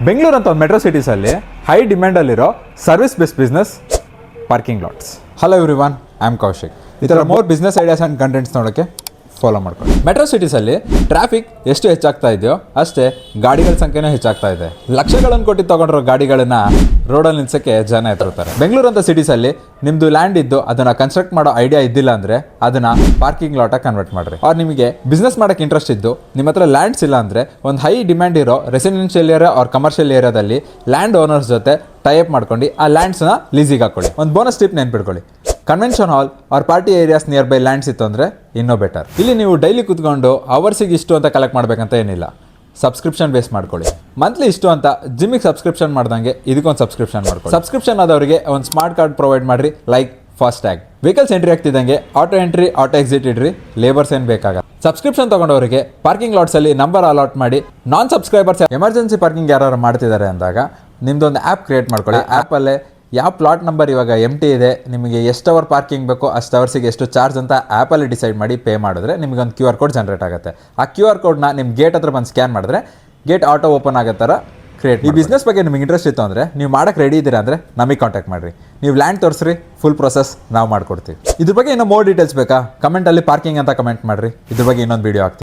ಬೆಂಗಳೂರು ಅಂತ ಒಂದು ಮೆಟ್ರೋ ಸಿಟೀಸಲ್ಲಿ ಹೈ ಡಿಮ್ಯಾಂಡಲ್ಲಿರೋ service based business parking lots. Hello everyone, I am Kaushik. ಈ ಥರ more business ideas and contents ನೋಡೋಕ್ಕೆ ಫಾಲೋ ಮಾಡ್ಕೊಳ್ಳಿ. ಮೆಟ್ರೋ ಸಿಟೀಸಲ್ಲಿ ಟ್ರಾಫಿಕ್ ಎಷ್ಟು ಹೆಚ್ಚಾಗ್ತಾ ಇದೆಯೋ ಅಷ್ಟೇ ಗಾಡಿಗಳ ಸಂಖ್ಯೆನೂ ಹೆಚ್ಚಾಗ್ತಾ ಇದೆ. ಲಕ್ಷಗಳನ್ನು ಕೊಟ್ಟು ತಗೊಂಡಿರೋ ಗಾಡಿಗಳನ್ನ ರೋಡಲ್ಲಿ ನಿಲ್ಸಕ್ಕೆ ಜನ ಎತ್ತಿರ್ತಾರೆ. ಬೆಂಗಳೂರು ಅಂತ ಸಿಟೀಸಲ್ಲಿ ನಿಮ್ಮದು ಲ್ಯಾಂಡ್ ಇದ್ದು ಅದನ್ನ ಕನ್ಸ್ಟ್ರಕ್ಟ್ ಮಾಡೋ ಐಡಿಯಾ ಇದ್ದಿಲ್ಲ ಅಂದರೆ ಅದನ್ನ ಪಾರ್ಕಿಂಗ್ ಲಾಟಾಗಿ ಕನ್ವರ್ಟ್ ಮಾಡಿರಿ. ಅವ್ರು ನಿಮಗೆ ಬಿಸ್ನೆಸ್ ಮಾಡೋಕ್ಕೆ ಇಂಟ್ರೆಸ್ಟ್ ಇದ್ದು ನಿಮ್ಮ ಹತ್ರ ಲ್ಯಾಂಡ್ಸ್ ಇಲ್ಲ ಅಂದರೆ ಒಂದು ಹೈ ಡಿಮ್ಯಾಂಡ್ ಇರೋ ರೆಸಿಡೆನ್ಷಿಯಲ್ ಏರಿಯಾ ಆರ್ ಕಮರ್ಷಿಯಲ್ ಏರಿಯಾದಲ್ಲಿ ಲ್ಯಾಂಡ್ ಓನರ್ಸ್ ಜೊತೆ ಟೈಅಪ್ ಮಾಡ್ಕೊಂಡು ಆ ಲ್ಯಾಂಡ್ಸ್ನ ಲೀಸಿಗೆ ಹಾಕೊಳ್ಳಿ. ಒಂದು ಬೋನಸ್ ಟಿಪ್ ನೆನ್ಪಿಟ್ಕೊಳ್ಳಿ, convention hall or party areas nearby lands ಇತ್ತು ಅಂದರೆ ಇನ್ನೂ ಬೆಟರ್. ಇಲ್ಲಿ ನೀವು ಡೈಲಿ ಕೂತ್ಕೊಂಡು ಅವರ್ಸಿಗೆ ಇಷ್ಟು ಅಂತ ಕಲೆಕ್ಟ್ ಮಾಡಬೇಕಂತ ಏನಿಲ್ಲ, ಸಬ್ಸ್ಕ್ರಿಪ್ಷನ್ ಬೇಸ್ ಮಾಡ್ಕೊಳ್ಳಿ. ಮಂತ್ಲಿ ಇಷ್ಟು ಅಂತ ಜಿಮ್ಮಿಗೆ ಸಬ್ಸ್ಕ್ರಿಪ್ಷನ್ ಮಾಡ್ದಂಗೆ ಇದಕ್ಕೊಂದು ಸಬ್ಸ್ಕ್ರಿಪ್ಷನ್ ಮಾಡ್ಕೊಳ್ಳಿ. ಸಬ್ಸ್ಕ್ರಿಪ್ಷನ್ ಆದವರಿಗೆ ಒಂದು ಸ್ಮಾರ್ಟ್ ಕಾರ್ಡ್ ಪ್ರೊವೈಡ್ ಮಾಡಿರಿ, like FASTag. Vehicles entry ಆಗ್ತಿದ್ದಂಗೆ ಆಟೋ ಎಂಟ್ರಿ ಆಟೋ ಎಕ್ಸಿಟ್ ಇಡ್ರಿ, ಲೇಬರ್ಸ್ ಏನು ಬೇಕಾಗಲ್ಲ. ಸಬ್ಸ್ಕ್ರಿಪ್ಷನ್ ತಗೊಂಡವರಿಗೆ ಪಾರ್ಕಿಂಗ್ ಲಾಟ್ಸಲ್ಲಿ ನಂಬರ್ ಅಲಾಟ್ ಮಾಡಿ. ನಾನ್ ಸಬ್ಸ್ಕ್ರೈಬರ್ಸ್ ಎಮರ್ಜೆನ್ಸಿ ಪಾರ್ಕಿಂಗ್ ಯಾರು ಮಾಡ್ತಿದ್ದಾರೆ ಅಂದಾಗ ನಿಮ್ದೊಂದು ಆ್ಯಪ್ ಕ್ರಿಯೇಟ್ ಮಾಡ್ಕೊಳ್ಳಿ. ಆ್ಯಪಲ್ಲೇ ಯಾವ ಪ್ಲಾಟ್ ನಂಬರ್ ಇವಾಗ ಎಂಟಿ ಇದೆ, ನಿಮಗೆ ಎಷ್ಟು ಅವರ್ ಪಾರ್ಕಿಂಗ್ ಬೇಕೋ ಅಷ್ಟು ಅವರ್ಸಿಗೆ ಎಷ್ಟು ಚಾರ್ಜ್ ಅಂತ ಆ್ಯಪಲ್ಲಿ ಡಿಸೈಡ್ ಮಾಡಿ ಪೇ ಮಾಡಿದ್ರೆ ನಿಮಗೊಂದು QR ಕೋಡ್ ಜನರೇಟ್ ಆಗುತ್ತೆ. ಆ QR ಕೋಡ್ನ ನಿಮ್ಮ ಗೇಟ್ ಹತ್ರ ಬಂದು ಸ್ಕ್ಯಾನ್ ಮಾಡಿದ್ರೆ ಗೇಟ್ ಆಟೋ ಓಪನ್ ಆಗೋ ಥರ ಕ್ರಿಯೇಟ್. ಈ ಬಿಸ್ನೆಸ್ ಬಗ್ಗೆ ನಿಮಗೆ ಇಂಟ್ರೆಸ್ಟ್ ಇತ್ತು ಅಂದರೆ, ನೀವು ಮಾಡೋಕ್ಕೆ ರೆಡಿ ಇದ್ದೀರಾ ಅಂದರೆ ನಮಗೆ ಕಾಂಟ್ಯಾಕ್ಟ್ ಮಾಡಿರಿ. ನೀವು ಲ್ಯಾಂಡ್ ತೋರಿಸ್ರಿ, ಫುಲ್ ಪ್ರೊಸೆಸ್ ನಾವು ಮಾಡ್ಕೊಡ್ತೀವಿ. ಇದ್ರ ಬಗ್ಗೆ ಇನ್ನೂ ಮೋರ್ ಡೀಟೇಲ್ಸ್ ಬೇಕಾ, ಕಮೆಂಟಲ್ಲಿ ಪಾರ್ಕಿಂಗ್ ಅಂತ ಕಮೆಂಟ್ ಮಾಡಿರಿ. ಇದ್ರ ಬಗ್ಗೆ ಇನ್ನೊಂದು ವೀಡಿಯೋ ಹಾಕ್ತೀವಿ.